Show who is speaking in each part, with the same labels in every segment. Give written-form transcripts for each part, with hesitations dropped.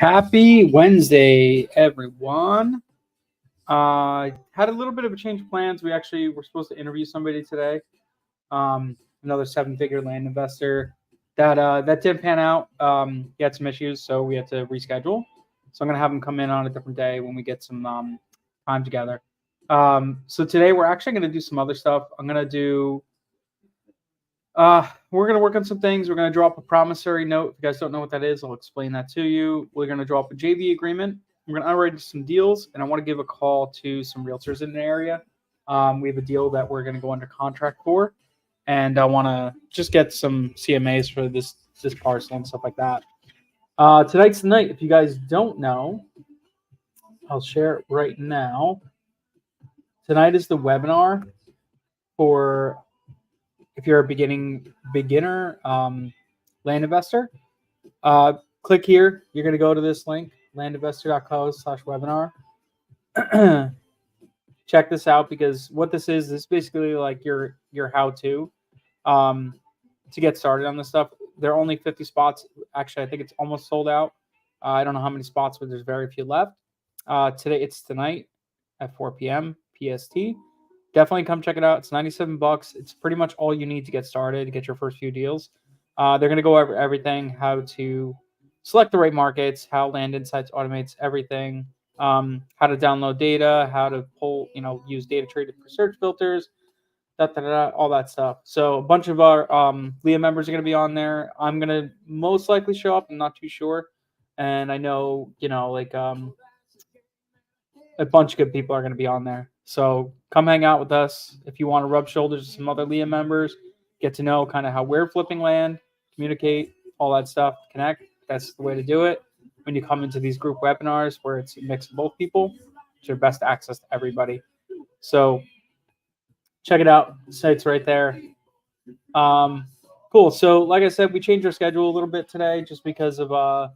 Speaker 1: Happy Wednesday, everyone. Had a little bit of a change of plans. We actually were supposed to interview somebody today, another seven-figure land investor. That didn't pan out. He had some issues, so we had to reschedule. So I'm gonna have him come in on a different day when we get some time together. So today we're actually gonna do some other stuff. We're going to work on some things. We're going to drop a promissory note. If you guys don't know what that is, I'll explain that to you. We're going to drop a JV agreement. We're going to underwrite some deals, and I want to give a call to some realtors in the area. We have a deal that we're going to go under contract for, and I want to just get some CMAs for this parcel and stuff like that. Tonight's the night. If you guys don't know, I'll share it right now. Tonight is the webinar for if you're a beginner land investor. Click here. You're going to go to this link, landinvestor.co/webinar. Check this out, because what this is basically like your how-to get started on this stuff. There are only 50 spots. Actually, I think it's almost sold out. I don't know how many spots, but there's very few left. It's tonight at 4 p.m. PST. Definitely come check it out. It's $97. It's pretty much all you need to get started, to get your first few deals. They're going to go over everything, how to select the right markets, how Land Insights automates everything, how to download data, how to pull, use data traded for search filters, all that stuff. So a bunch of our LEA members are going to be on there. I'm going to most likely show up. I'm not too sure. And I know, a bunch of good people are going to be on there. So come hang out with us. If you want to rub shoulders with some other LEA members, get to know kind of how we're flipping land, communicate, all that stuff, connect. That's the way to do it. When you come into these group webinars where it's a mix of both people, it's your best access to everybody. So check it out. The site's right there. Cool. So like I said, we changed our schedule a little bit today just because of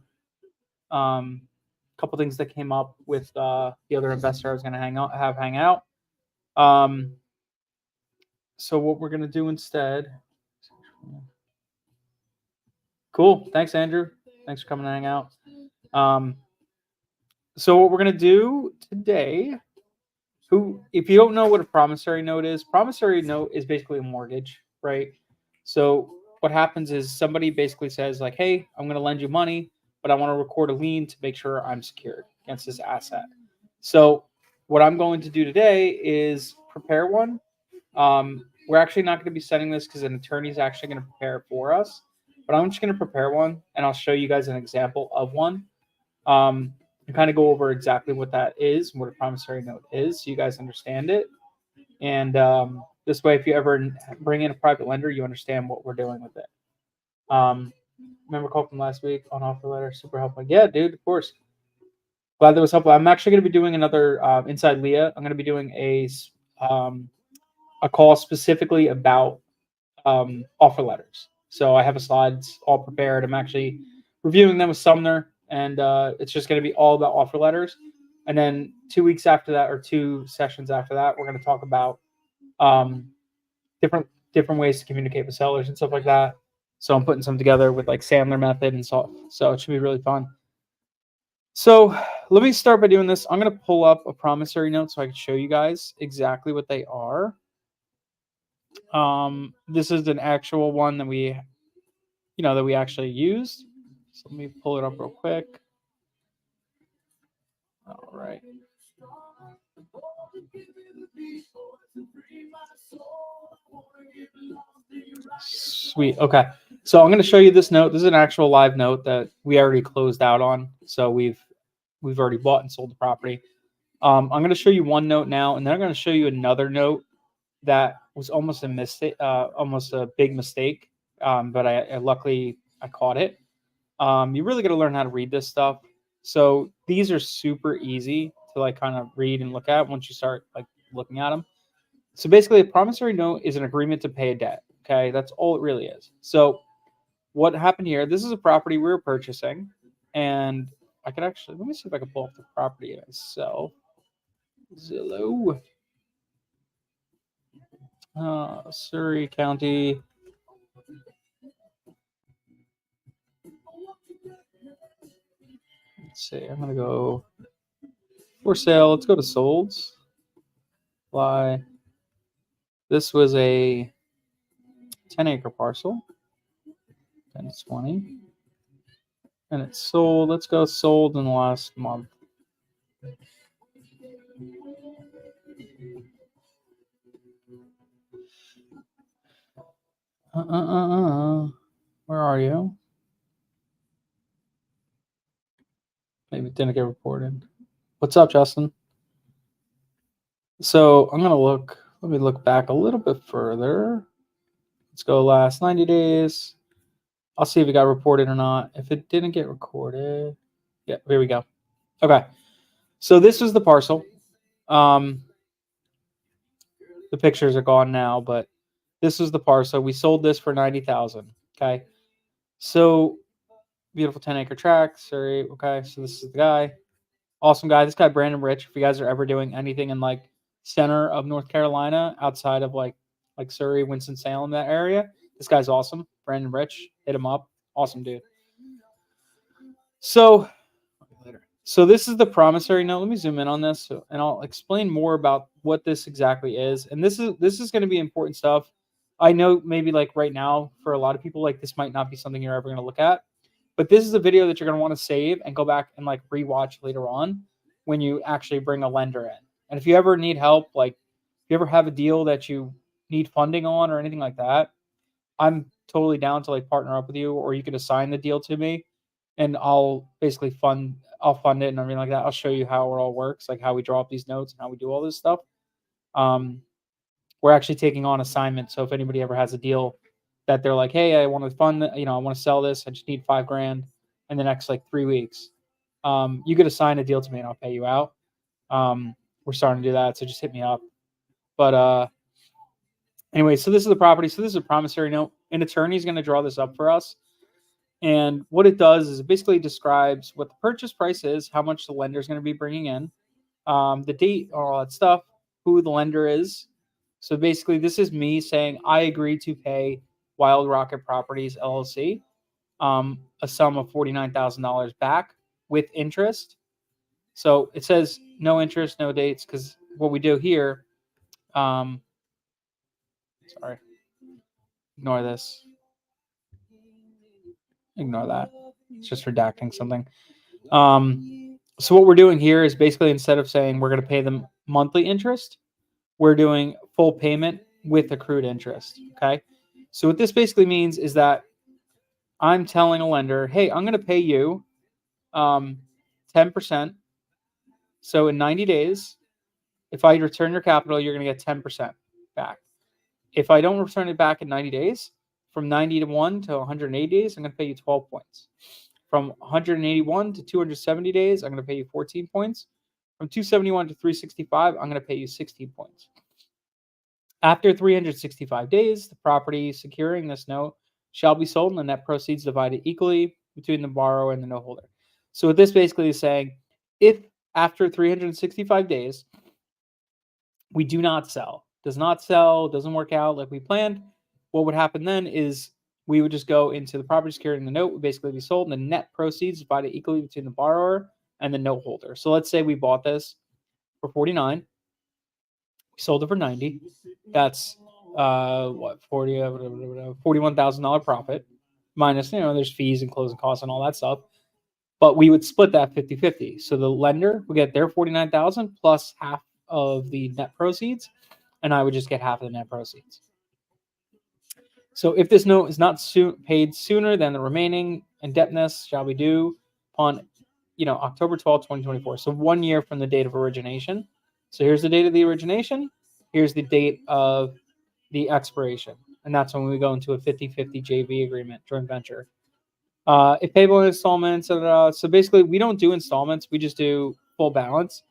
Speaker 1: couple things that came up with the other investor I was going to hang out. So what we're going to do instead. Cool. Thanks, Andrew. Thanks for coming to hang out. So what we're going to do today, if you don't know what a promissory note is basically a mortgage, right? So what happens is somebody basically says like, hey, I'm going to lend you money, but I want to record a lien to make sure I'm secured against this asset. So what I'm going to do today is prepare one. We're actually not going to be sending this because an attorney is actually going to prepare it for us, but I'm just going to prepare one, and I'll show you guys an example of one. And kind of go over exactly what that is, what a promissory note is, so you guys understand it. And this way, if you ever bring in a private lender, you understand what we're doing with it. Remember call from last week on offer letter, super helpful. Yeah, dude, of course. Glad that was helpful. I'm actually going to be doing another Inside Leah. I'm going to be doing a call specifically about offer letters. So I have a slides all prepared. I'm actually reviewing them with Sumner, and it's just going to be all about offer letters. And then 2 weeks after that, or 2 sessions after that, we're going to talk about different ways to communicate with sellers and stuff like that. So I'm putting some together with like Sandler method and so it should be really fun. So let me start by doing this. I'm going to pull up a promissory note so I can show you guys exactly what they are. This is an actual one that we actually used. So let me pull it up real quick. All right. Sweet. Okay. So I'm going to show you this note. This is an actual live note that we already closed out on. So we've already bought and sold the property. I'm going to show you one note now, and then I'm going to show you another note that was almost a mistake, almost a big mistake. But I luckily caught it. You really got to learn how to read this stuff. So these are super easy to like kind of read and look at once you start like looking at them. So basically, a promissory note is an agreement to pay a debt. Okay, that's all it really is. So what happened here? This is a property we were purchasing, and I could actually let me see if I can pull up the property itself. Zillow, Surrey County. let's see. I'm gonna go for sale. Let's go to solds. Apply. This was a 10-acre parcel. 10 to 20. And it's sold. Let's go sold in the last month. Where are you? Maybe it didn't get reported. What's up, Justin? So I'm gonna look. Let me look back a little bit further. Let's go last 90 days. I'll see if it got reported or not. If it didn't get recorded, yeah, here we go. Okay, so this was the parcel. The pictures are gone now, but this was the parcel. We sold this for 90,000. Okay, so beautiful 10-acre tract. Sorry. Okay, so this is the guy. Awesome guy. This guy Brandon Rich. If you guys are ever doing anything in like center of North Carolina, outside of like Surrey, Winston-Salem, that area, this guy's awesome. Brandon Rich, hit him up. Awesome dude. So this is the promissory note. Let me zoom in on this, and I'll explain more about what this exactly is. And this is going to be important stuff. I know maybe like right now for a lot of people, like this might not be something you're ever going to look at, but this is a video that you're going to want to save and go back and like rewatch later on when you actually bring a lender in. And if you ever need help, like if you ever have a deal that you need funding on or anything like that, I'm totally down to like partner up with you, or you could assign the deal to me and I'll basically fund it and everything like that. I'll show you how it all works, like how we draw up these notes and how we do all this stuff. We're actually taking on assignments. So if anybody ever has a deal that they're like, hey, I want to fund, I want to sell this. I just need $5,000 in the next like 3 weeks. You could assign a deal to me and I'll pay you out. We're starting to do that. So just hit me up. But anyway, so this is the property. So this is a promissory note. An attorney is going to draw this up for us. And what it does is it basically describes what the purchase price is, how much the lender is going to be bringing in, the date, all that stuff, who the lender is. So basically, this is me saying I agree to pay Wild Rocket Properties LLC a sum of $49,000 back with interest. So it says no interest, no dates, because what we do here, sorry, ignore this. Ignore that. It's just redacting something. So what we're doing here is basically instead of saying we're going to pay them monthly interest, we're doing full payment with accrued interest. Okay. So what this basically means is that I'm telling a lender, hey, I'm going to pay you 10%. So in 90 days, if I return your capital, you're going to get 10% back. If I don't return it back in 90 days, from 91 to 180 days, I'm going to pay you 12 points. From 181 to 270 days, I'm going to pay you 14 points. From 271 to 365, I'm going to pay you 16 points. After 365 days, the property securing this note shall be sold and the net proceeds divided equally between the borrower and the note holder. So what this basically is saying, if after 365 days, we do not sell, doesn't work out like we planned, what would happen then is we would just go into the property securing the note would basically be sold and the net proceeds divided equally between the borrower and the note holder. So let's say we bought this for 49, we sold it for 90. That's $41,000 profit minus, there's fees and closing costs and all that stuff. But we would split that 50-50. So the lender would get their 49,000 plus half of the net proceeds, and I would just get half of the net proceeds. So if this note is not paid sooner than the remaining indebtedness shall be due upon, October 12, 2024. So 1 year from the date of origination. So here's the date of the origination. Here's the date of the expiration. And that's when we go into a 50-50 JV agreement, joint venture. If payable in installments, so basically we don't do installments. We just do full balance.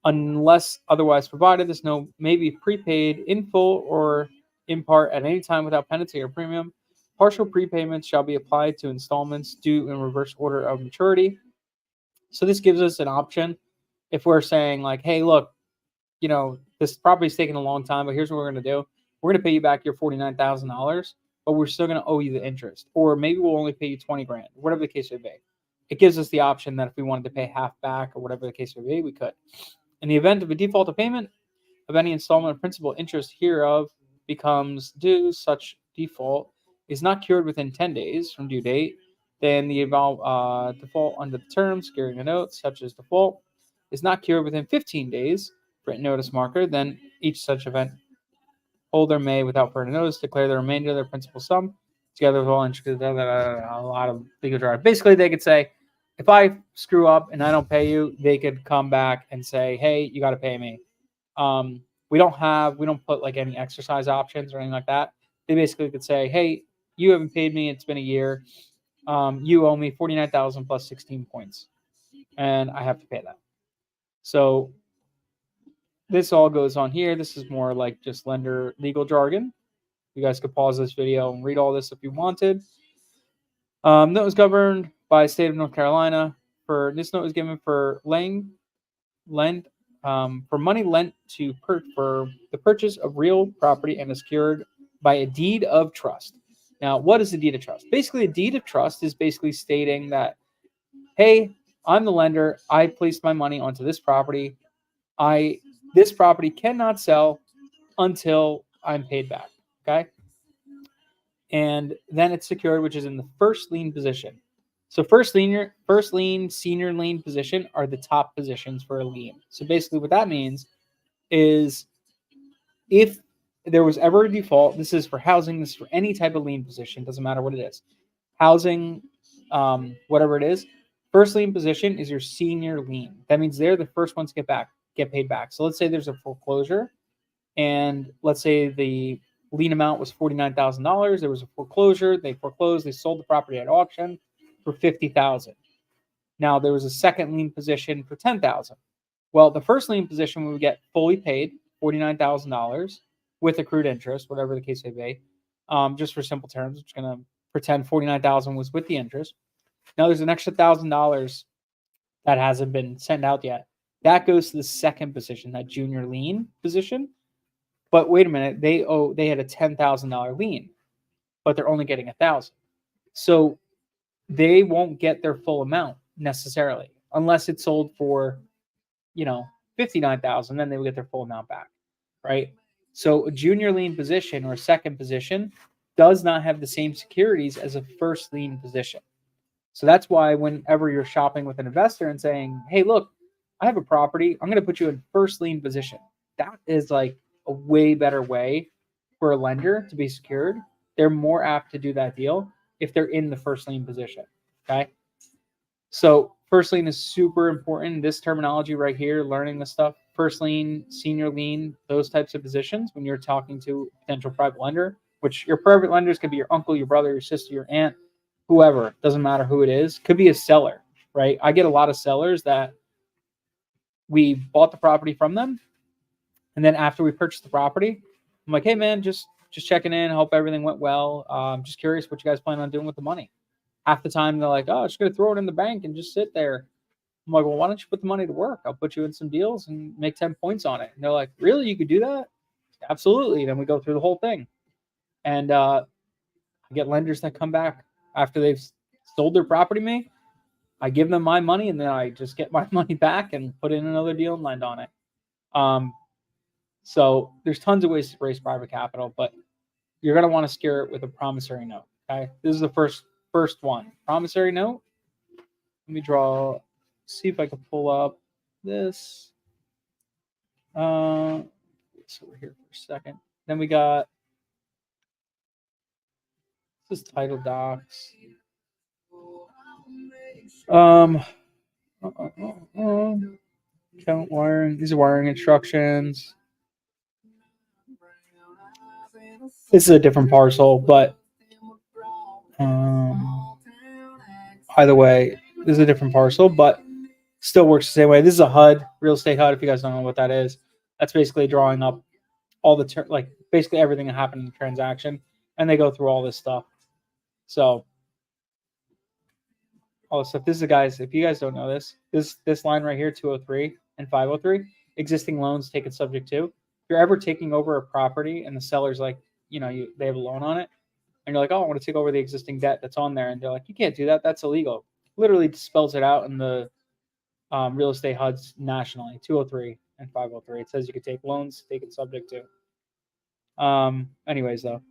Speaker 1: Unless otherwise provided, this note may be prepaid in full or in part at any time without penalty or premium. Partial prepayments shall be applied to installments due in reverse order of maturity. So this gives us an option if we're saying like, hey, look, this property's taking a long time, but here's what we're going to do. We're going to pay you back your $49,000, but we're still going to owe you the interest. Or maybe we'll only pay you $20,000, whatever the case may be. it gives us the option that if we wanted to pay half back or whatever the case may be, we could. In the event of a default of payment of any installment of principal, interest hereof becomes due, such default is not cured within 10 days from due date, then the default under the terms securing a note, such as default, is not cured within 15 days, written notice marker, then each such event holder may, without further notice, declare the remainder of their principal sum together with all interest. A lot of legal jargon. Basically, they could say, if I screw up and I don't pay you, they could come back and say, hey, you got to pay me. We don't put like any exercise options or anything like that. They basically could say, hey, you haven't paid me. It's been a year. You owe me 49,000 plus 16 points, and I have to pay that. So this all goes on here. This is more like just lender legal jargon. You guys could pause this video and read all this if you wanted. Note was governed by the state of North Carolina. This note was given for for money lent for the purchase of real property and is secured by a deed of trust. Now, what is a deed of trust? Basically, a deed of trust is basically stating that, hey, I'm the lender. I placed my money onto this property. This property cannot sell until I'm paid back. Okay. And then it's secured, which is in the first lien position. So first lien, senior lien position are the top positions for a lien. So basically what that means is if there was ever a default, this is for housing, this is for any type of lien position, doesn't matter what it is. Housing, whatever it is, first lien position is your senior lien. That means they're the first ones to get paid back. So let's say there's a foreclosure, and let's say the lien amount was $49,000. There was a foreclosure. They foreclosed. They sold the property at auction for $50,000. Now there was a second lien position for $10,000. Well, the first lien position we would get fully paid $49,000 with accrued interest, whatever the case may be. Just for simple terms, I'm just going to pretend $49,000 was with the interest. Now there's an extra $1,000 that hasn't been sent out yet. That goes to the second position, that junior lien position. But wait a minute, they had a $10,000 lien, but they're only getting $1,000. So they won't get their full amount necessarily unless it's sold for, $59,000. Then they will get their full amount back, right? So a junior lien position or a second position does not have the same securities as a first lien position. So that's why whenever you're shopping with an investor and saying, hey, look, I have a property, I'm going to put you in first lien position. That is like a way better way for a lender to be secured. They're more apt to do that deal if they're in the first lien position. Okay. So first lien is super important. This terminology right here, learning this stuff, first lien, senior lien, those types of positions when you're talking to a potential private lender, which your private lenders could be your uncle, your brother, your sister, your aunt, whoever, doesn't matter who it is, could be a seller, right? I get a lot of sellers that we bought the property from them. And then after we purchased the property, I'm like, hey man, just checking in. Hope everything went well. Just curious what you guys plan on doing with the money. Half the time they're like, oh, I'm just going to throw it in the bank and just sit there. I'm like, well, why don't you put the money to work? I'll put you in some deals and make 10 points on it. And they're like, really? You could do that? Absolutely. Then we go through the whole thing. And I get lenders that come back after they've sold their property to me. I give them my money and then I just get my money back and put in another deal and lend on it. So there's tons of ways to raise private capital, but you're going to want to secure it with a promissory note. Okay. This is the first one. Promissory note. Let me see if I can pull up this. So we're here for a second. Then we got this title docs. Account wiring. These are wiring instructions. This is a different parcel, but either way, this is a different parcel, but still works the same way. This is a HUD, real estate HUD. If you guys don't know what that is, that's basically drawing up all the basically everything that happened in the transaction, and they go through all this stuff. So all this stuff. This is guys. If you guys don't know this line right here, 203 and 503, existing loans taken subject to. If you're ever taking over a property and the seller's like, they have a loan on it, and you're like, oh, I want to take over the existing debt that's on there, and they're like, you can't do that. That's illegal. literally spells it out in the real estate HUDs nationally, 203 and 503. It says you can take loans, take it subject to. Anyways, though.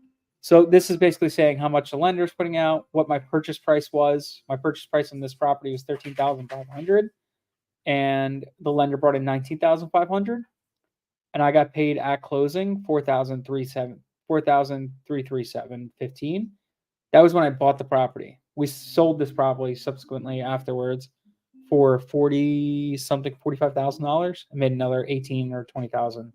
Speaker 1: So this is basically saying how much the lender is putting out, what my purchase price was. My purchase price on this property was $13,500, and the lender brought in $19,500, and I got paid at closing $4,337.15. That was when I bought the property. We sold this property subsequently afterwards for $45,000. I made another 18 or 20,000.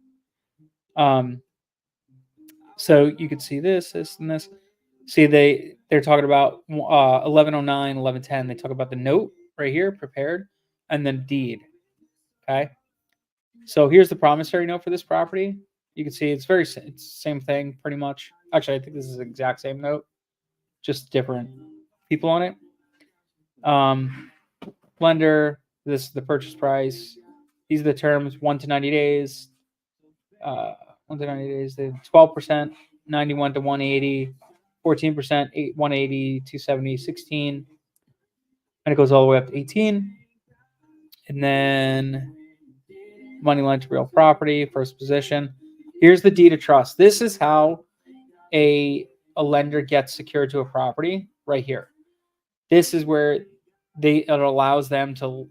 Speaker 1: So you could see this, and this. See, they're talking about 1109, 1110. They talk about the note right here, prepared, and then deed. Okay. So here's the promissory note for this property. You can see it's same thing pretty much. Actually, I think this is the exact same note, just different people on it. Lender, this is the purchase price. These are the terms: 1 to 90 days. 1 to 90 days. 12%, 91 to 180, 14%, 180, 270, 16, and it goes all the way up to 18. And then money lent to real property, first position. Here's the deed of trust. This is how a lender gets secured to a property right here. This is where it allows them to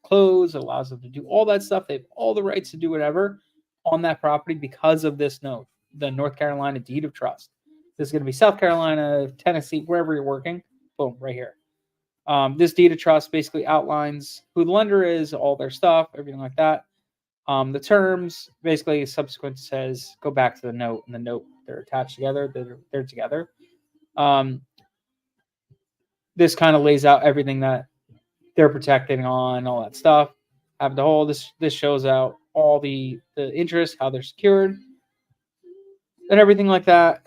Speaker 1: close, it allows them to do all that stuff. They have all the rights to do whatever on that property because of this note, the North Carolina deed of trust. This is going to be South Carolina, Tennessee, wherever you're working. Boom, right here. This deed of trust basically outlines who the lender is, all their stuff, everything like that. The terms basically subsequent says go back to the note, and the note, they're attached together. They're together. This kind of lays out everything that they're protecting on, all that stuff. Have the whole, this shows out all the interest, how they're secured, and everything like that.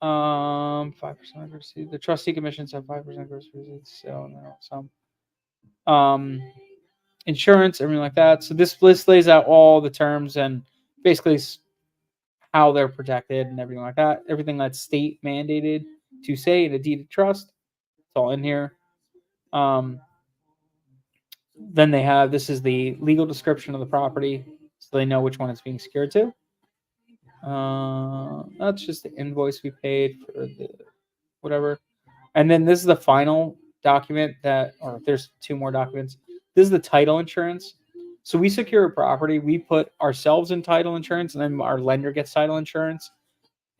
Speaker 1: 5% receipt. The trustee commissions have 5% gross receipts. So no, some insurance, everything like that. So this list lays out all the terms and basically how they're protected and everything like that. Everything that's state mandated to say in a deed of trust, it's all in here. Then they have, this is the legal description of the property, so they know which one it's being secured to. That's just the invoice we paid for the whatever. And then this is the final document or there's 2 more documents. This is the title insurance. So we secure a property, we put ourselves in title insurance, and then our lender gets title insurance.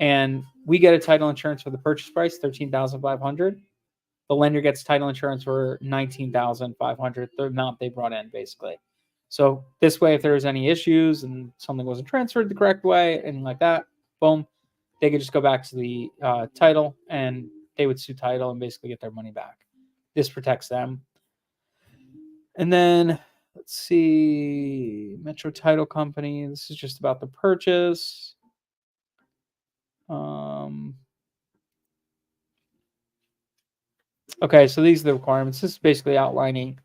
Speaker 1: And we get a title insurance for the purchase price, $13,500. The lender gets title insurance for $19,500, the amount they brought in, basically. So this way, if there's any issues and something wasn't transferred the correct way, anything like that, boom, they could just go back to the title, and they would sue title and basically get their money back. This protects them. And then, let's see, Metro Title Company. This is just about the purchase. Okay, so these are the requirements. This is basically outlining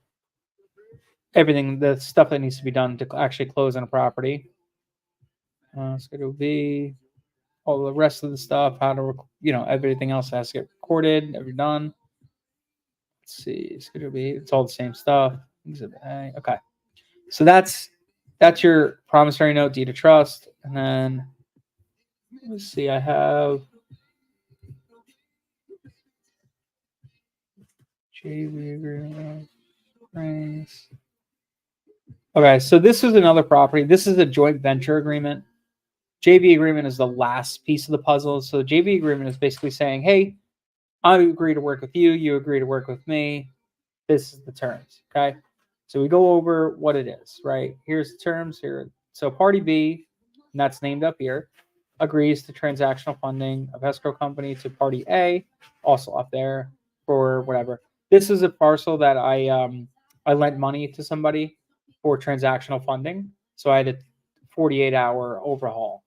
Speaker 1: everything, the stuff that needs to be done to actually close on a property. Schedule B, all the rest of the stuff, how to, everything else has to get recorded, never done. Let's see, Schedule B, it's all the same stuff. Exhibit A. Okay, so that's your promissory note, deed of trust, and then let's see, I have JV agreement. Okay, so this is another property. This is a joint venture agreement. JV agreement is the last piece of the puzzle. So the JV agreement is basically saying, hey, I agree to work with you. You agree to work with me. This is the terms. Okay. So we go over what it is, right? Here's the terms here. So party B, and that's named up here, agrees to transactional funding of escrow company to party A, also up there for whatever. This is a parcel that I lent money to somebody for transactional funding. So I had a 48-hour overhaul.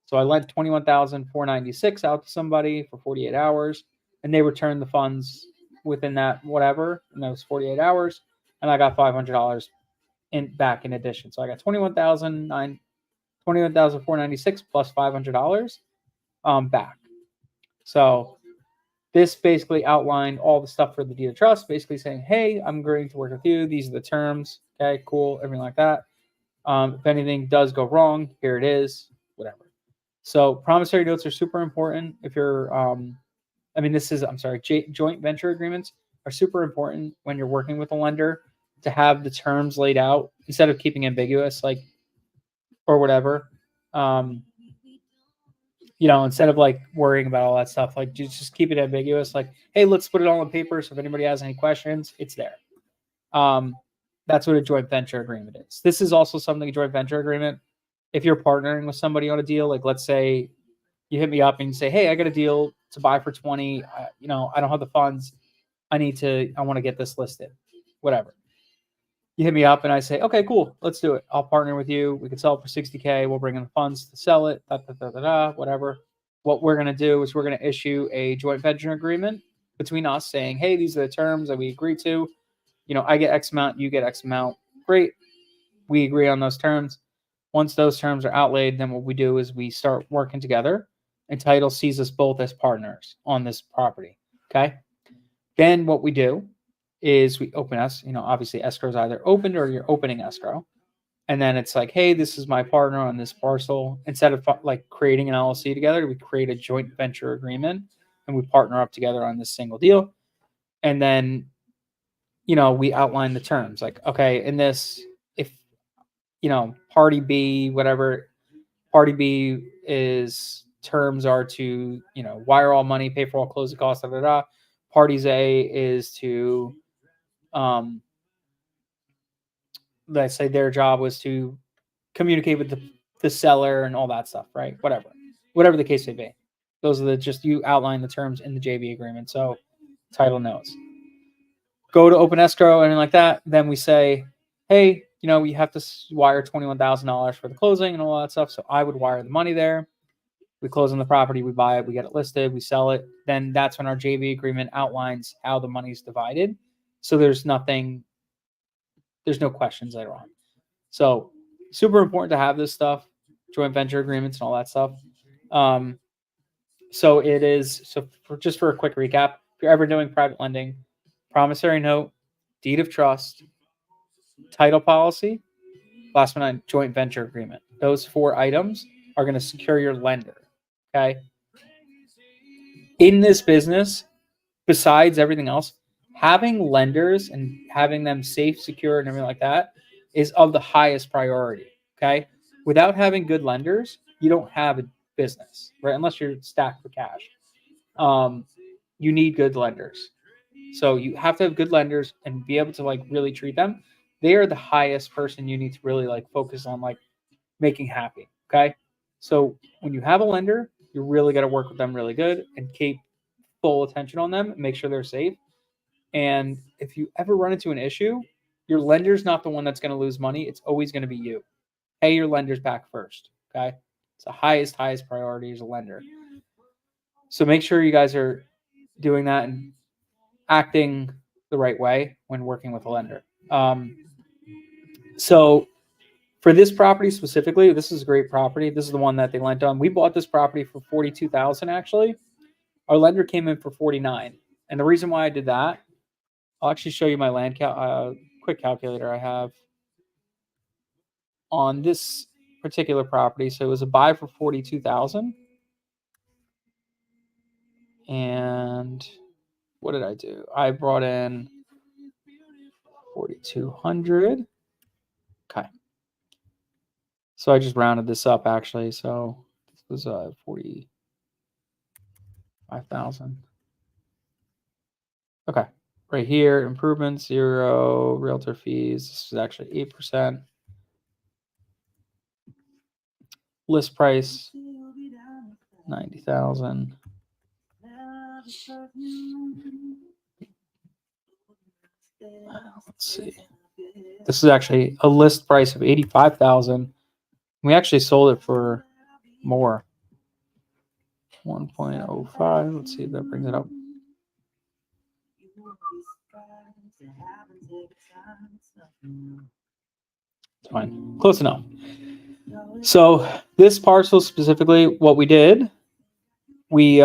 Speaker 1: So I lent $21,496 out to somebody for 48 hours, and they returned the funds within that whatever, and that was 48 hours, and I got $500 back in addition. So I got $21,496 plus $500 back. So This basically outlined all the stuff for the deed of trust, basically saying, hey, I'm agreeing to work with you. These are the terms. Okay, cool, everything like that. If anything does go wrong, here it is, whatever. So promissory notes are super important if you're, joint venture agreements are super important when you're working with a lender to have the terms laid out instead of keeping ambiguous, like, or whatever. Instead of like worrying about all that stuff, like just keep it ambiguous. Like, hey, let's put it all on paper. So if anybody has any questions, it's there. That's what a joint venture agreement is. This is also something, a joint venture agreement. If you're partnering with somebody on a deal, like let's say you hit me up and you say, hey, I got a deal to buy for 20. I don't have the funds. I want to get this listed, whatever. You hit me up and I say, okay, cool, let's do it. I'll partner with you. We can sell it for 60K. We'll bring in the funds to sell it, whatever. What we're going to do is we're going to issue a joint venture agreement between us saying, hey, these are the terms that we agree to. I get X amount, you get X amount. Great. We agree on those terms. Once those terms are outlaid, then what we do is we start working together and title sees us both as partners on this property. Okay. Then what we do is we open obviously escrow is either opened or you're opening escrow. And then it's like, hey, this is my partner on this parcel. Instead of like creating an LLC together, we create a joint venture agreement and we partner up together on this single deal. And then, we outline the terms like, okay, in this, if, party B, whatever, party B is terms are to, wire all money, pay for all closing costs, Parties A is to, let's say their job was to communicate with the seller and all that stuff, right? Whatever the case may be. Those are you outline the terms in the JV agreement. So title notes. Go to open escrow and like that. Then we say, hey, you have to wire $21,000 for the closing and all that stuff. So I would wire the money there. We close on the property, we buy it, we get it listed, we sell it. Then that's when our JV agreement outlines how the money's divided. So there's no questions later on. So super important to have this stuff, joint venture agreements and all that stuff. So for a quick recap, if you're ever doing private lending, promissory note, deed of trust, title policy, last one, joint venture agreement. Those 4 items are going to secure your lender. Okay. In this business, besides everything else, having lenders and having them safe, secure, and everything like that is of the highest priority. Okay. Without having good lenders, you don't have a business, right? Unless you're stacked for cash. You need good lenders. So you have to have good lenders and be able to like really treat them. They are the highest person you need to really like focus on like making happy. Okay. So when you have a lender, you really got to work with them really good and keep full attention on them and make sure they're safe. And if you ever run into an issue, your lender's not the one that's going to lose money. It's always going to be you. Pay your lenders back first. Okay. It's the highest priority as a lender. So make sure you guys are doing that and acting the right way when working with a lender. So for this property specifically, this is a great property. This is the one that they lent on. We bought this property for $42,000 actually. Our lender came in for $49,000. And the reason why I did that, I'll actually show you my quick calculator I have on this particular property. So it was a buy for $42,000. And what did I do? I brought in 4,200. Okay. So I just rounded this up actually. So this was 45,000. Okay. Right here, improvements, 0, realtor fees. This is actually 8%. List price, 90,000. Let's see. This is actually a list price of 85,000. We actually sold it for more. 1.05. Let's see if that brings it up. It's fine. Close enough. So this parcel specifically, what we did, we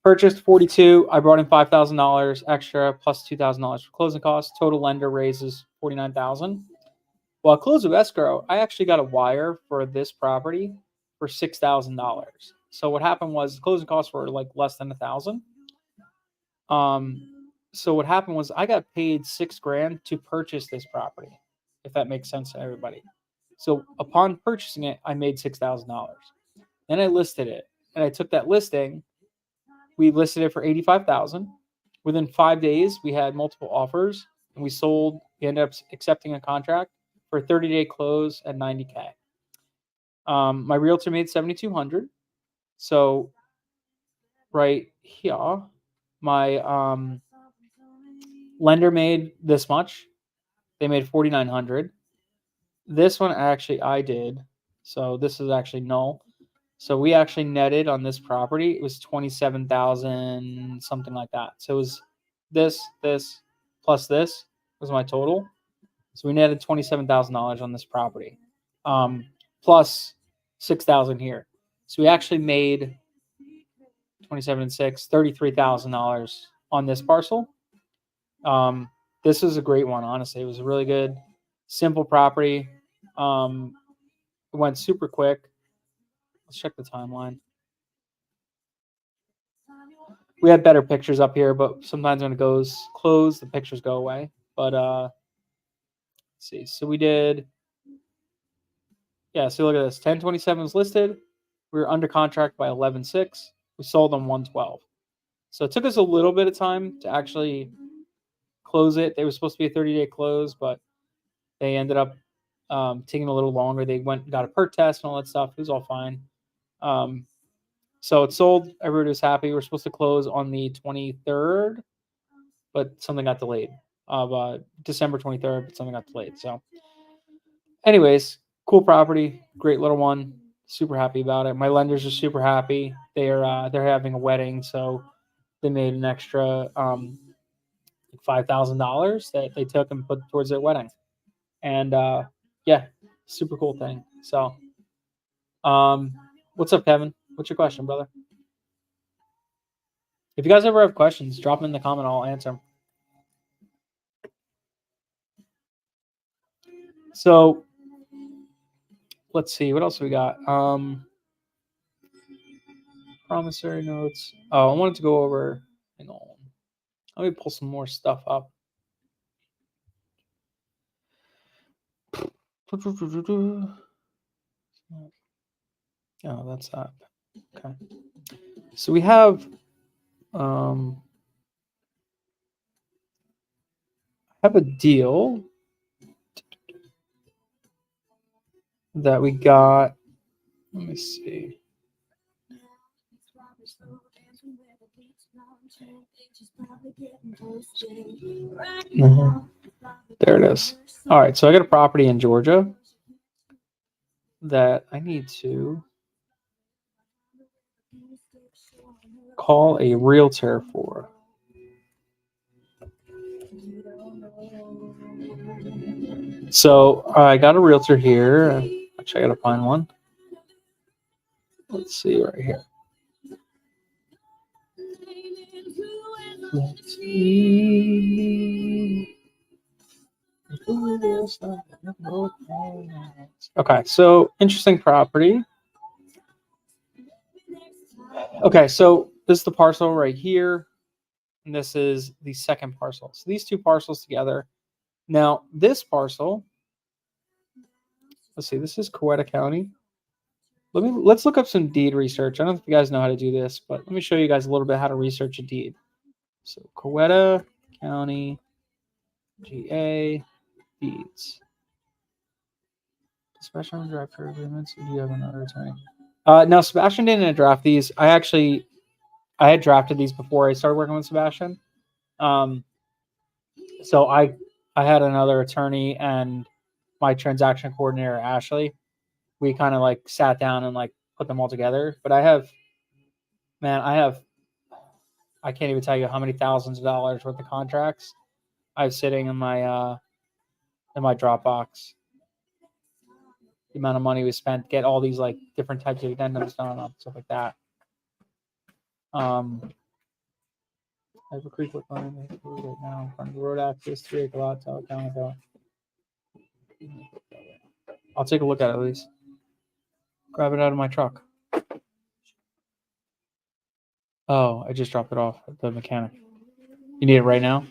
Speaker 1: Purchased 42. I brought in $5,000 extra plus $2,000 for closing costs. Total lender raises $49,000. Well, I closed with escrow. I actually got a wire for this property for $6,000. So what happened was the closing costs were like less than $1,000. So what happened was I got paid $6,000 to purchase this property, if that makes sense to everybody. So upon purchasing it, I made $6,000. Then I listed it, and I took that listing. We listed it for $85,000. Within 5 days, we had multiple offers, and we sold. We ended up accepting a contract for a 30-day close at $90K. My realtor made $7,200. So right here, my lender made this much. They made $4,900. This one actually I did. So this is actually null. So we actually netted on this property. It was 27,000, something like that. So it was this plus this was my total. So we netted $27,000 on this property, plus 6,000 here. So we actually made 27 and 6, $33,000 on this parcel. This is a great one, honestly. It was a really good, simple property. It went super quick. Let's check the timeline. We had better pictures up here, but sometimes when it goes closed, the pictures go away. But let's see. So we did, yeah. So look at this. 1027 was listed. We were under contract by 11/6. We sold on 112. So it took us a little bit of time to actually close it. They were supposed to be a 30-day close, but they ended up taking a little longer. They went and got a perk test and all that stuff. It was all fine. So it sold. Everybody was happy. We were supposed to close on the 23rd, but something got delayed. Of December 23rd, but something got delayed. So, anyways, cool property, great little one. Super happy about it. My lenders are super happy. They're having a wedding, so they made an extra $5,000 that they took and put towards their wedding. And yeah, super cool thing. So, what's up, Kevin? What's your question, brother? If you guys ever have questions, drop them in the comment. I'll answer them. So, let's see. What else we got? Promissory notes. Oh, I wanted to go over. Hang on. Let me pull some more stuff up. Oh, that's that. Okay. So we have a deal that we got. Let me see. There it is. All right, so I got a property in Georgia that I need to call a realtor for. So I got a realtor here. Actually, I got to find one. Let's see right here. Let's see. Okay, so interesting property. Okay, so this is the parcel right here, and this is the second parcel. So these two parcels together. Now, this parcel, let's see, this is Coweta County. Let's look up some deed research. I don't know if you guys know how to do this, but let me show you guys a little bit how to research a deed. So Coweta County, GA, deeds. Special draft for agreements. Do you have another attorney? No, Sebastian didn't draft these. I had drafted these before I started working with Sebastian. So I had another attorney and my transaction coordinator, Ashley. We kind of like sat down and like put them all together. But I can't even tell you how many thousands of dollars worth of contracts I have sitting in my Dropbox. The amount of money we spent to get all these like different types of addendums done and stuff like that. Every Creek with line right now in front of the road access, 3 acre lot, Tower County. I'll take a look at it at least. Grab it out of my truck. Oh, I just dropped it off at the mechanic. You need it right now?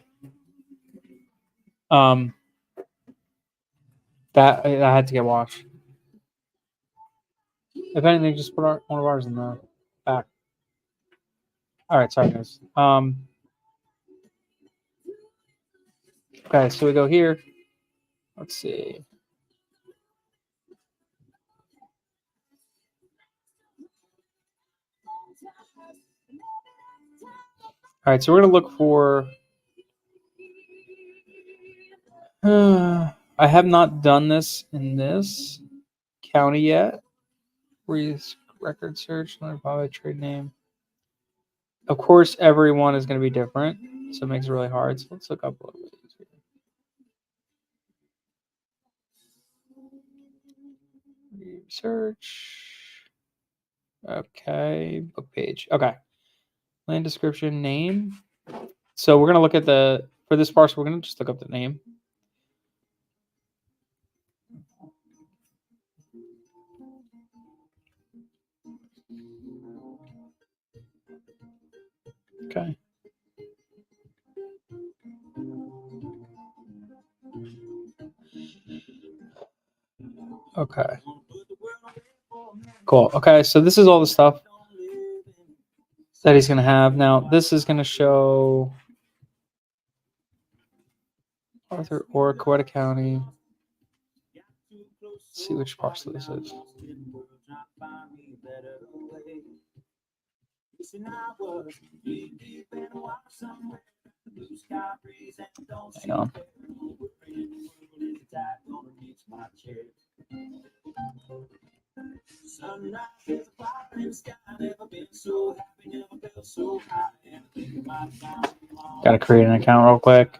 Speaker 1: That I had to get washed. If anything, just put one of ours in the back. All right, sorry guys. Okay, so we go here. Let's see. All right, so we're gonna look for. I have not done this in this county yet. Record search, probably trade name. Of course, everyone is going to be different, so it makes it really hard. So let's look up a little bit. Search. Okay, book page. Okay, land description, name. So we're gonna look at for this parcel. We're gonna just look up the name. Okay. Okay. Cool. Okay, so this is all the stuff that he's gonna have. Now this is gonna show Arthur or Coweta County. Let's see which parcel this is. Hang on. Gotta create an account real quick.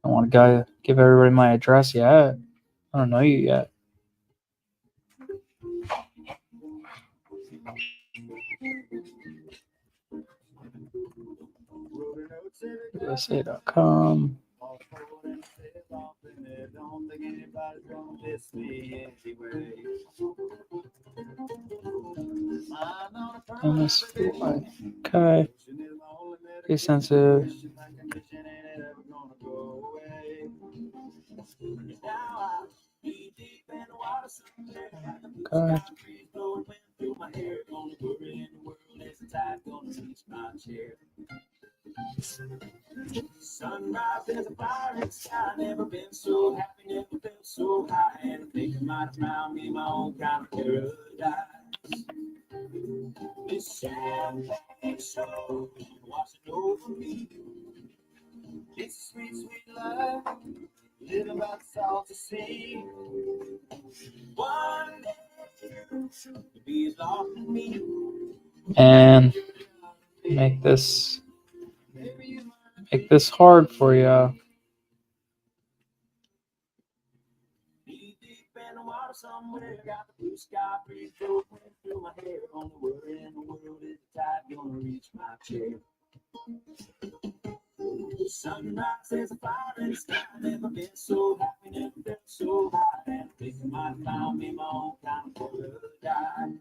Speaker 1: I want to give everybody my address yet. I don't know you yet. USA.com. MSY. Okay. Pretty sensitive. Okay. Sunrise, there's a fire in the sky. Never been so happy, never felt so high. And I think I might have found me my own kind of paradise. This champagne show washing over me. It's a sweet, sweet life, living by the salt to sea. One day you'll be as lost as me. And make this hard for you. Somewhere got the blue sky breeze blowing through my hair. Only worry in the world is the tide gonna reach my chair. Sunrise, there's a fire in the sky. Never been so happy, never felt so high. And I think I might have found me my own kind of paradise.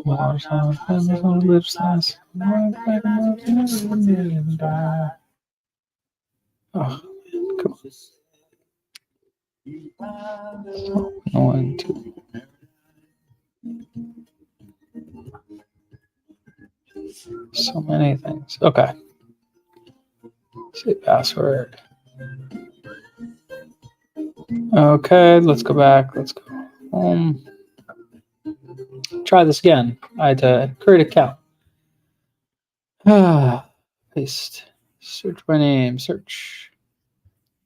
Speaker 1: Water's on the lips last. Oh, come on. 1, 2. So many things. Okay. Say password. Okay, let's go back. Let's go home. Try this again. I had to create an account. Paste. Search by name. Search.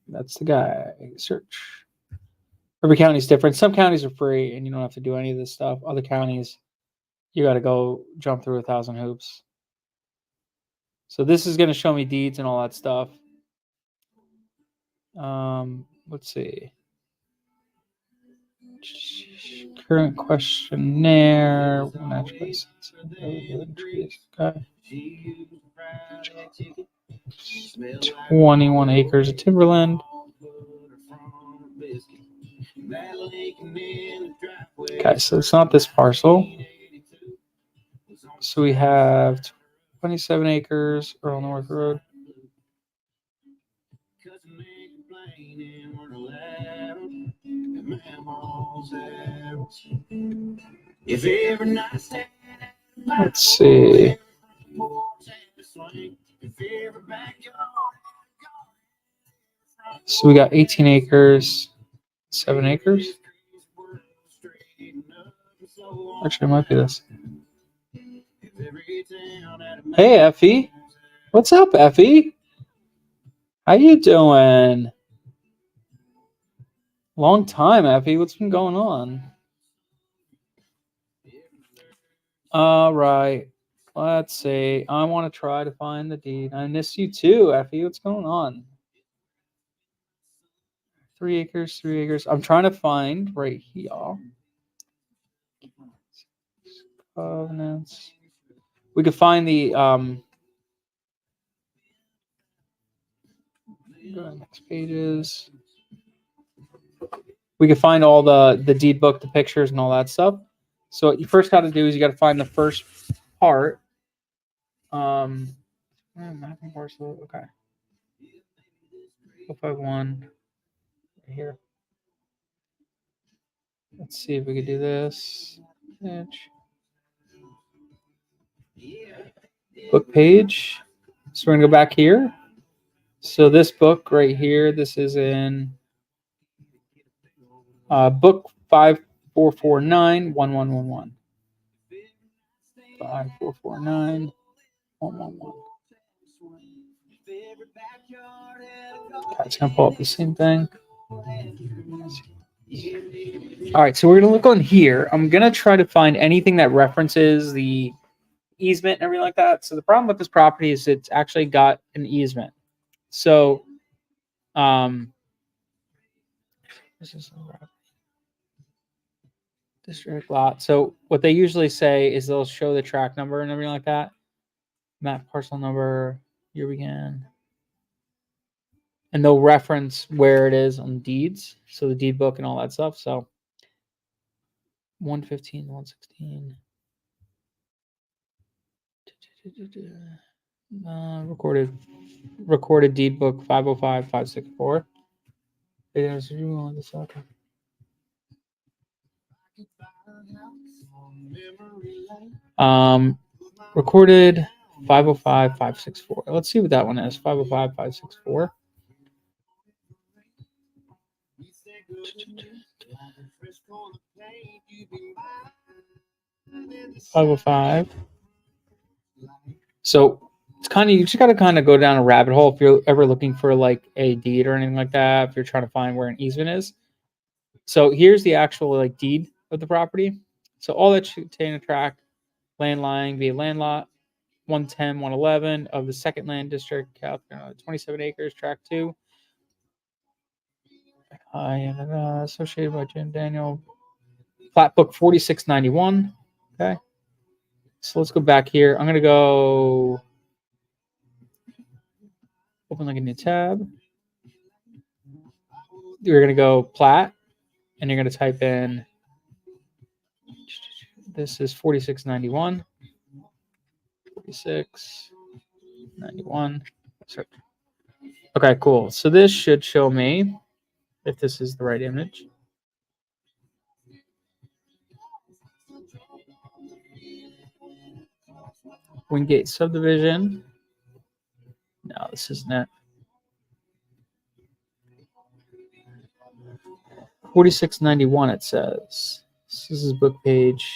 Speaker 1: That's the guy. Search. Every county is different. Some counties are free and you don't have to do any of this stuff. Other counties, you got to go jump through 1,000 hoops. So this is going to show me deeds and all that stuff. Let's see. Current questionnaire. Okay. 21 acres of timberland. Okay, so it's not this parcel. So we have 27 acres, Earl North Road. Let's see. So we got 18 acres, 7 acres. Actually, it might be this. Hey, Effie. What's up, Effie? How you doing? Long time, Effie. What's been going on? All right. Let's see. I want to try to find the deed. I miss you too, Effie. What's going on? 3 acres, 3 acres. I'm trying to find right here. Covenants. We could find the go to the next pages. We could find all the deed book, the pictures, and all that stuff. So what you first got to do is you got to find the first part. Mapping parcel. Okay. 051 right here. Let's see if we could do this. Book page. So we're gonna go back here. So this book right here, this is in book 5449-1111. 5449-1111. Okay, it's gonna pull up the same thing. All right, so we're gonna look on here. I'm gonna try to find anything that references the easement and everything like that. So the problem with this property is it's actually got an easement. So, this is district lot. So what they usually say is they'll show the track number and everything like that. Map parcel number, year began. And they'll reference where it is on deeds. So the deed book and all that stuff. So 115, 116. Recorded deed book 505, 564. Recorded 505, 564. Let's see what that one is. 505, 564. 505. So it's kind of, you just got to kind of go down a rabbit hole if you're ever looking for like a deed or anything like that. If you're trying to find where an easement is. So here's the actual like deed of the property. So all that should contain a tract, land lying via land lot 110, 111 of the second land district, South Carolina, 27 acres, tract 2. Associated by Jim Daniel. Plat book 4691. Okay. So let's go back here. I'm going to go open like a new tab. You're going to go plat and you're going to type in, this is 4691. 4691. Okay, cool. So this should show me if this is the right image. Wingate subdivision. No, this isn't it. 4691 it says. This is book page.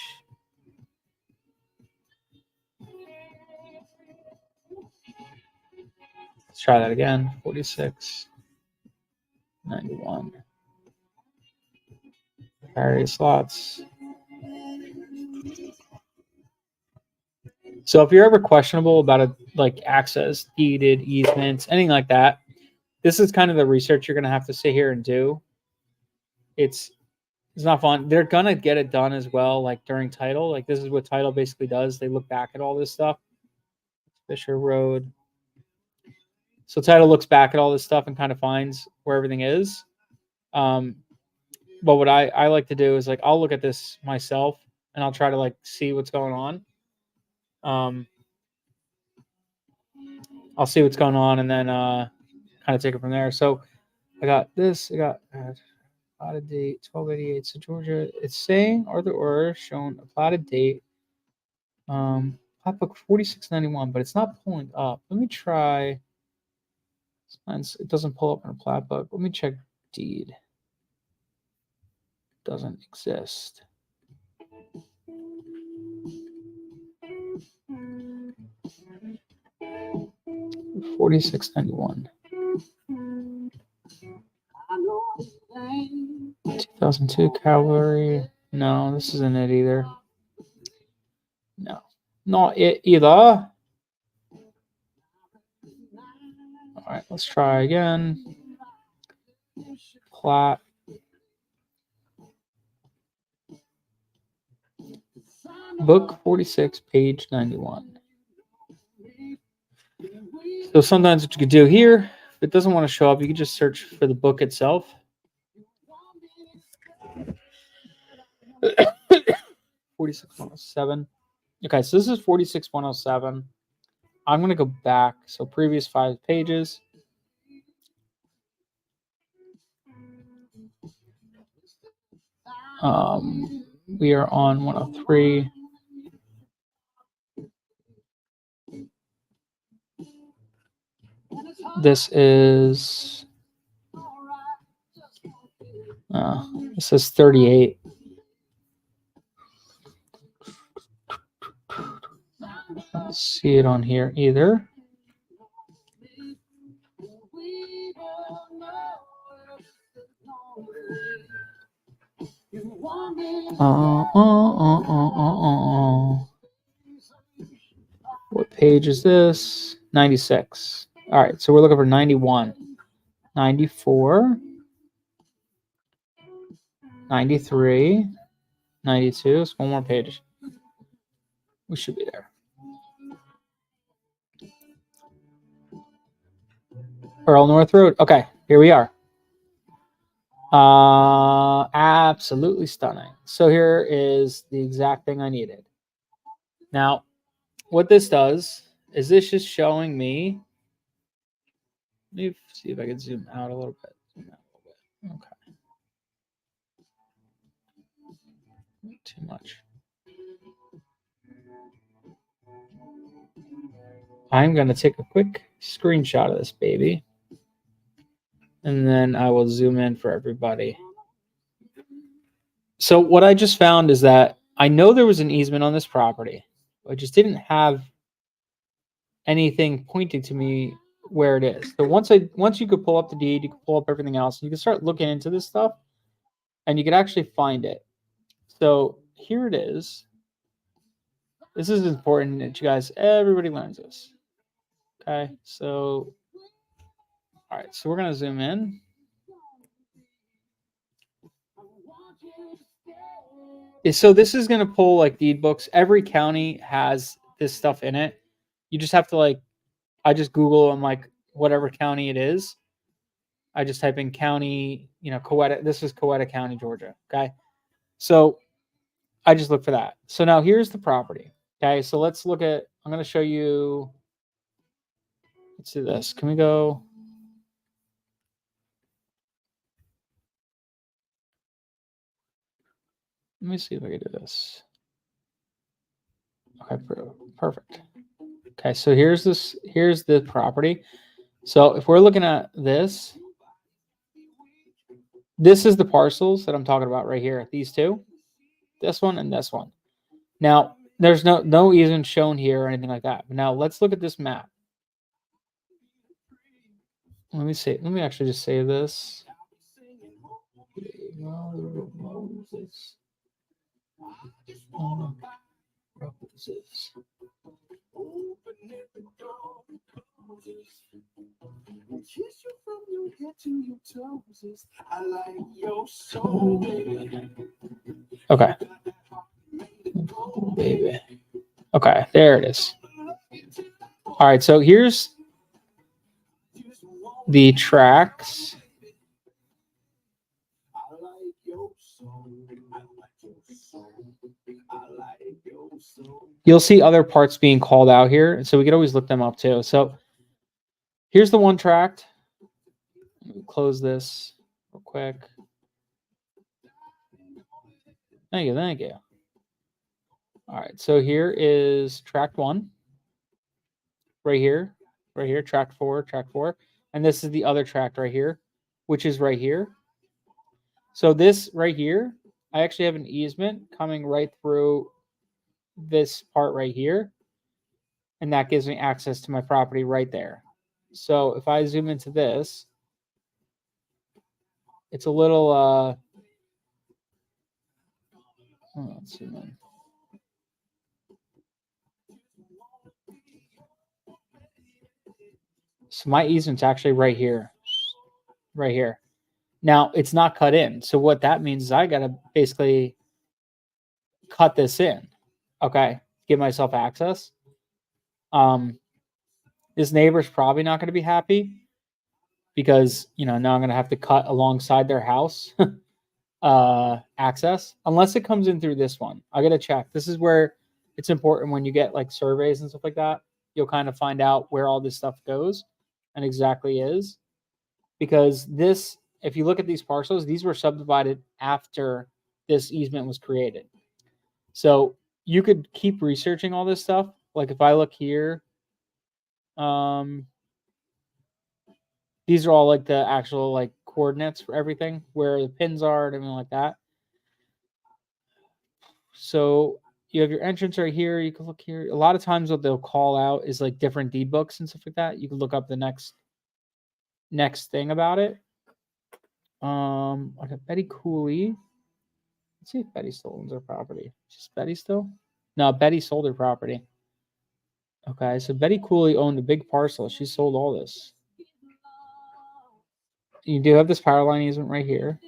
Speaker 1: Let's try that again. 4691. Various lots. So if you're ever questionable about a like access, deeded, easements, anything like that, this is kind of the research you're going to have to sit here and do. It's It's not fun. They're gonna get it done as well, like during title. Like this is what title basically does. They look back at all this stuff. Fisher Road. So title looks back at all this stuff and kind of finds where everything is. Um, but what I like to do is like I'll look at this myself and I'll try to like see what's going on. I'll see what's going on and then kind of take it from there. So I got this. I got plotted date 1288. So Georgia, it's saying Arthur Orr shown a plotted date. Plat book 4691, but it's not pulling up. Let me try. Sometimes it doesn't pull up in a plat book. Let me check deed. Doesn't exist. $46.91. 2002 Cavalry. No, this isn't it either. No, not it either. All right, let's try again. Plat. Book 46, page 91. So sometimes what you could do here, if it doesn't want to show up, you can just search for the book itself. 46107. Okay, so this is 46107. I'm going to go back. So previous 5 pages. We are on 103. This is this is 38. I don't see it on here either. What page is this? 96. All right, so we're looking for 91, 94, 93, 92. So one more page. We should be there. Earl North Road. Okay, here we are. Absolutely stunning. So here is the exact thing I needed. Now, what this does is this is showing me. Let me see if I can zoom out a little bit. Okay. Not too much. I'm going to take a quick screenshot of this baby. And then I will zoom in for everybody. So what I just found is that I know there was an easement on this property. I just didn't have anything pointing to me where it is. So once you could pull up the deed, you could pull up everything else, you can start looking into this stuff and you can actually find it. So here it is. This is important that you guys, everybody learns this. Okay, so all right, so we're gonna zoom in. So this is gonna pull like deed books. Every county has this stuff in it. You just have to like, I just Google and like whatever county it is. I just type in county, Coweta. This is Coweta County, Georgia. Okay, so I just look for that. So now here's the property. Okay, so let's look at. I'm gonna show you. Let's do this. Can we go? Let me see if I can do this. Okay, perfect. Okay, so here's this. Here's the property. So if we're looking at this, this is the parcels that I'm talking about right here. These two, this one and this one. Now there's no easement shown here or anything like that. But now let's look at this map. Let me see. Let me actually just save this. Roses. Okay. Baby. Okay, there it is. All right, so here's the tracks. You'll see other parts being called out here, so we could always look them up too. So here's the one tract. Close this real quick. Thank you, thank you. All right, so here is tract 1. Right here, tract 4, and this is the other tract right here, which is right here. So this right here, I actually have an easement coming right through this part right here, and that gives me access to my property right there. So if I zoom into this, it's a little let's zoom in. So my easement's actually right here. Right here. Now it's not cut in. So what that means is I gotta basically cut this in. Okay. Give myself access. This neighbor's probably not gonna be happy because now I'm gonna have to cut alongside their house access unless it comes in through this one. I gotta check. This is where it's important when you get like surveys and stuff like that. You'll kind of find out where all this stuff goes and exactly is. Because this, if you look at these parcels, these were subdivided after this easement was created. So you could keep researching all this stuff. Like if I look here, these are all like the actual like coordinates for everything, where the pins are and everything like that. So you have your entrance right here. You can look here. A lot of times what they'll call out is like different deed books and stuff like that. You can look up the next thing about it. I got Betty Cooley. Let's see if Betty still owns her property. Is Betty still? No, Betty sold her property. Okay, so Betty Cooley owned a big parcel. She sold all this. You do have this power line easement right here.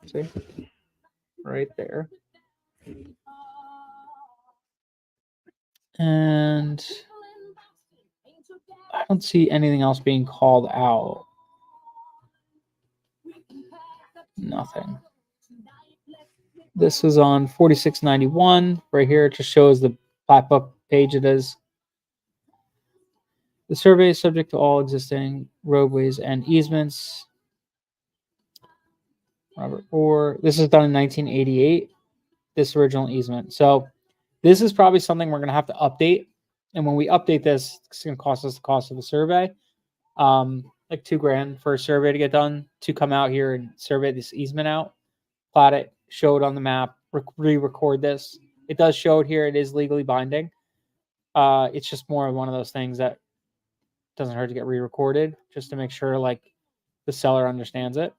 Speaker 1: See? Right there. And I don't see anything else being called out. Nothing. This is on 4691. Right here, it just shows the plat book page it is. The survey is subject to all existing roadways and easements. Robert Orr. This is done in 1988, this original easement. So this is probably something we're going to have to update. And when we update this, it's going to cost us the cost of the survey. Like $2,000 for a survey to get done, to come out here and survey this easement out, plot it, show it on the map, re-record this. It does show it here. It is legally binding. It's just more of one of those things that doesn't hurt to get re-recorded just to make sure like the seller understands it.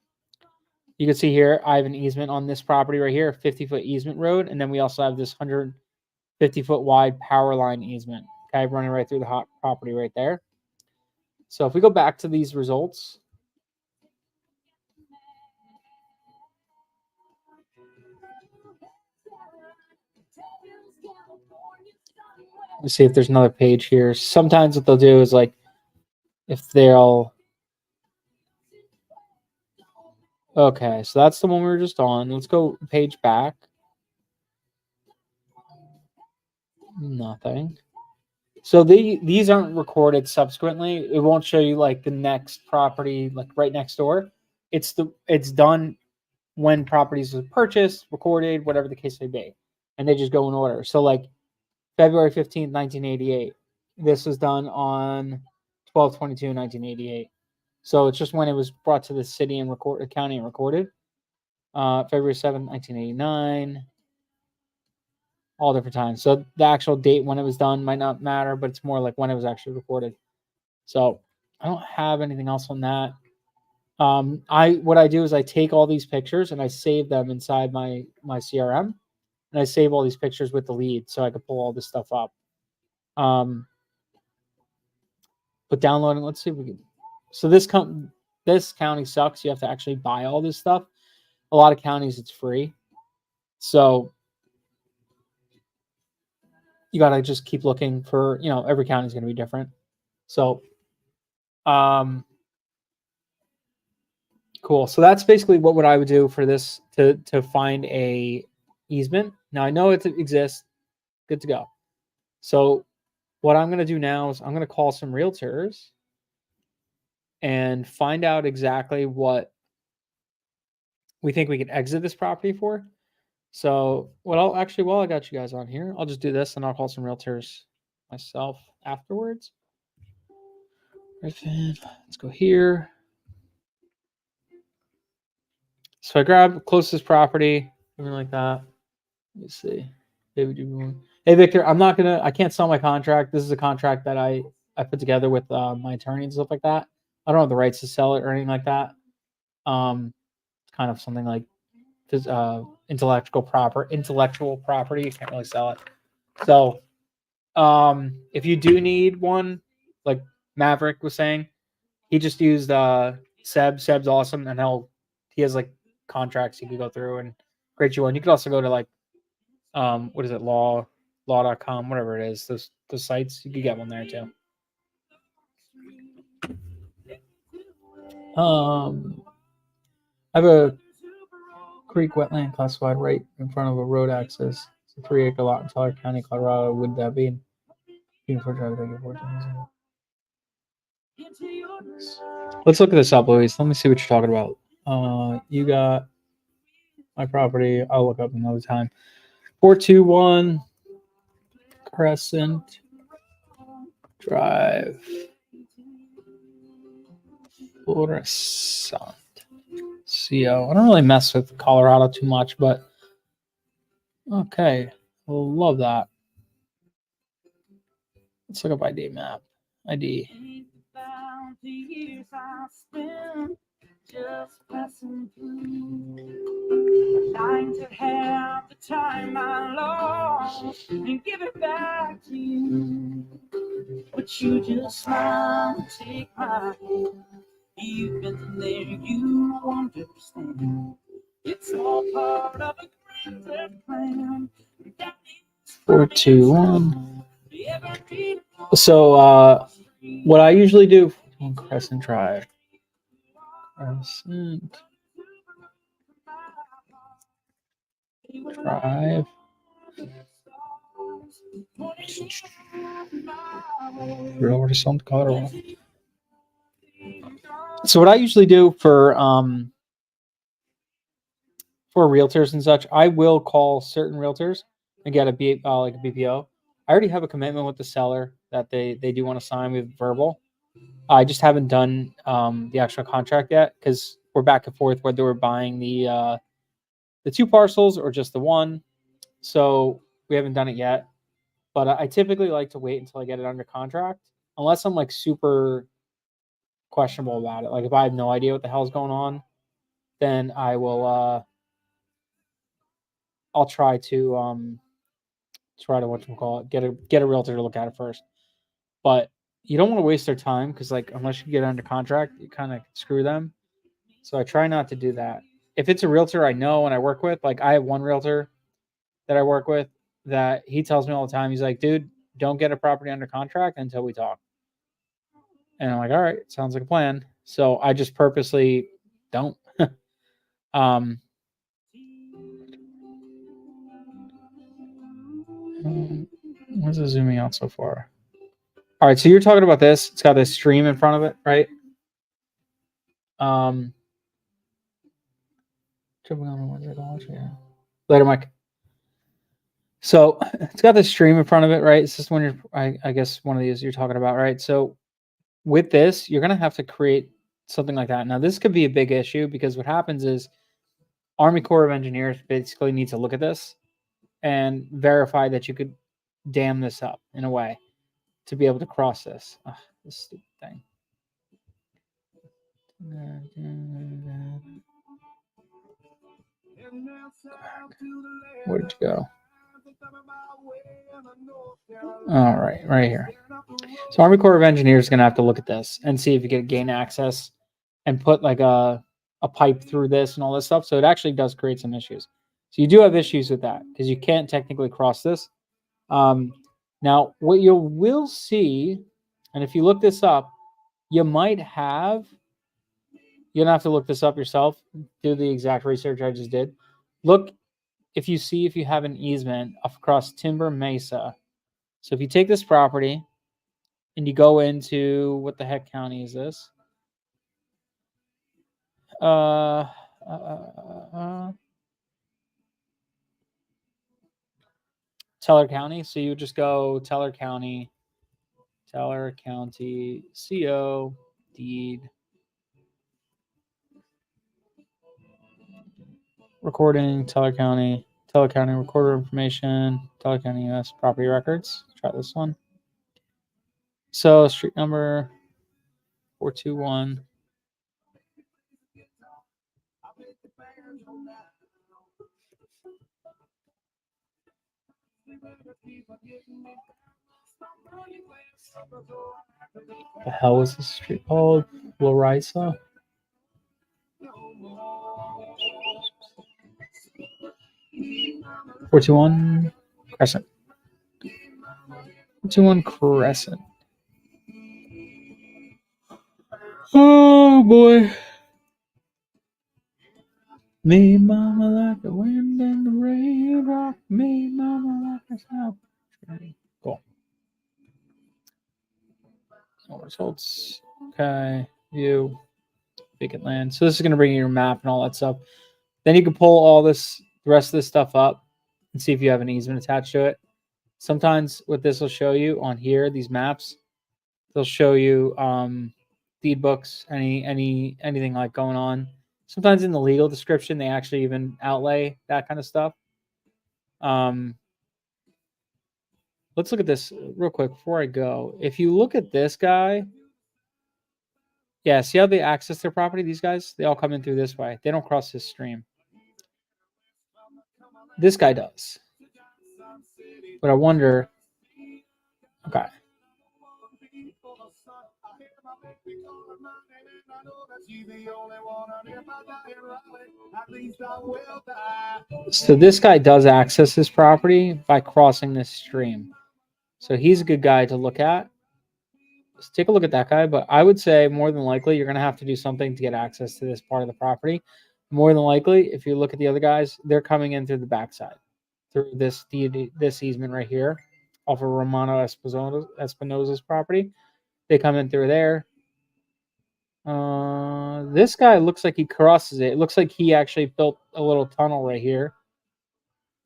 Speaker 1: You can see here, I have an easement on this property right here, 50-foot easement road. And then we also have this 150-foot wide power line easement, okay, running right through the hot property right there. So if we go back to these results, let's see if there's another page here. Sometimes what they'll do is like, if they'll, okay, so that's the one we were just on. Let's go page back. Nothing. So these aren't recorded subsequently. It won't show you like the next property, like right next door. It's done when properties were purchased, recorded, whatever the case may be, and they just go in order. So like February 15th, 1988. This was done on 12/22/1988. So it's just when it was brought to the city and county and recorded. February 7th, 1989. All different times. So the actual date when it was done might not matter, but it's more like when it was actually recorded. So I don't have anything else on that. What I do is I take all these pictures and I save them inside my CRM, and I save all these pictures with the lead so I could pull all this stuff up. But downloading, let's see if we can. So this county sucks. You have to actually buy all this stuff. A lot of counties it's free, so you gotta just keep looking for. Every county is gonna be different. So, cool. So that's basically what I would do for this to find a easement. Now I know it exists. Good to go. So what I'm gonna do now is I'm gonna call some realtors and find out exactly what we think we can exit this property for. So while I got you guys on here, I'll just do this and I'll call some realtors myself afterwards. Let's go here. So I grab closest property, something like that. Let me see. Hey Victor, I can't sell my contract. This is a contract that I put together with my attorney and stuff like that. I don't have the rights to sell it or anything like that. It's kind of something like this, intellectual property. You can't really sell it. So if you do need one, like Maverick was saying, he just used Seb. Seb's awesome, and he has like contracts you could go through and create you one. You could also go to like what is it, law.com, whatever it is, those sites. You could get one there too. I have a creek wetland classified right in front of a road access. It's a 3-acre lot in Teller County, Colorado. Would that be beautiful driveway? Let's look this up, Luis. Let me see what you're talking about. You got my property. I'll look up another time. 421 Crescent Drive. Florissant. CO. I don't really mess with Colorado too much, but okay. Love that. Let's look up ID map. ID. Just passing through, trying to have the time I lost and give it back to you. But you just smile and take my hand. You've been there, you understand. It's all part of a greater plan. 421. So, what I usually do on Crescent Drive. Crescent Drive. Colorado. So what I usually do for realtors and such, I will call certain realtors and get like a BPO. I already have a commitment with the seller that they do want to sign with verbal. I just haven't done the actual contract yet because we're back and forth whether we're buying the 2 parcels or just the one. So we haven't done it yet. But I typically like to wait until I get it under contract, unless I'm like super questionable about it. Like if I have no idea what the hell's going on, then I will. I'll try to get a realtor to look at it first. But you don't want to waste their time because like unless you get under contract, you kind of screw them. So I try not to do that. If it's a realtor I know and I work with, like I have one realtor that I work with that he tells me all the time. He's like, dude, don't get a property under contract until we talk. And I'm like, all right, sounds like a plan. So I just purposely don't. Where's it zooming out so far? All right, so you're talking about this. It's got this stream in front of it, right? Later, Mike. So it's got this stream in front of it, right? It's just when I guess one of these you're talking about, right? So with this, you're gonna have to create something like that. Now, this could be a big issue because what happens is Army Corps of Engineers basically needs to look at this and verify that you could dam this up in a way to be able to cross this. Ugh, this stupid thing. Where'd you go? All right, right here. So Army Corps of Engineers is going to have to look at this and see if you can gain access and put like a pipe through this and all this stuff. So it actually does create some issues. So you do have issues with that because you can't technically cross this. Now, what you will see, and if you look this up, you might have, you don't have to look this up yourself, do the exact research I just did. Look if you see if you have an easement across Timber Mesa. So if you take this property and you go into, what the heck county is this? Uh, Teller County. So you just go Teller County, CO, deed, recording, Teller County recorder information, Teller County US property records. Try this one. So street number 421. The hell was this street called? Larissa? 421 Crescent. 421 Crescent. Oh boy. Me mama like the wind and the rain, rock me mama like the south. Cool. No results. Okay. View. Vacant land. So this is going to bring you your map and all that stuff. Then you can pull all this, the rest of this stuff up and see if you have an easement attached to it. Sometimes what this will show you on here, these maps, they'll show you deed books, anything like going on. Sometimes in the legal description, they actually even outlay that kind of stuff. Let's look at this real quick before I go. If you look at this guy, yeah, see how they access their property? These guys, they all come in through this way. They don't cross this stream. This guy does. But I wonder, okay. So this guy does access his property by crossing this stream. So he's a good guy to look at. Let's take a look at that guy. But I would say more than likely you're going to have to do something to get access to this part of the property. More than likely, if you look at the other guys, they're coming in through the backside, through this easement right here, off of Romano Espinosa's property. They come in through there. This guy looks like he crosses it. It looks like he actually built a little tunnel right here.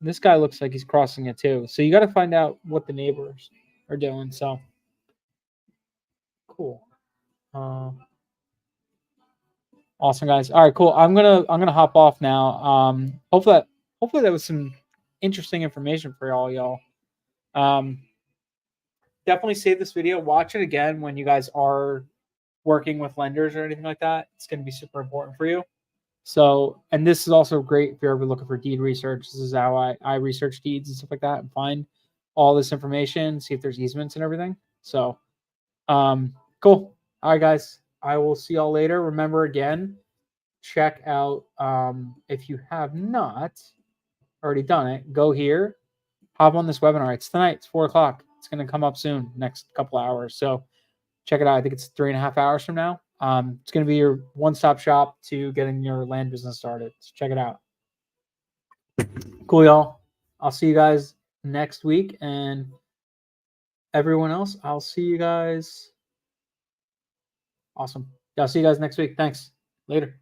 Speaker 1: This guy looks like he's crossing it too. So you got to find out what the neighbors are doing. So cool. Awesome, guys. All right, cool. I'm gonna hop off now. Hopefully that was some interesting information for all y'all. Definitely save this video. Watch it again when you guys are working with lenders or anything like that. It's going to be super important for you. So, and this is also great if you're ever looking for deed research. This is how I research deeds and stuff like that and find all this information, see if there's easements and everything. So, cool. All right, guys. I will see y'all later. Remember, again, check out, if you have not already done it, go here, hop on this webinar. It's tonight. It's 4 o'clock. It's going to come up soon, next couple hours. So check it out. I think it's 3.5 hours from now. It's going to be your one-stop shop to getting your land business started. So check it out. Cool, y'all. I'll see you guys next week. And everyone else, I'll see you guys. Awesome. Yeah, I'll see you guys next week. Thanks. Later.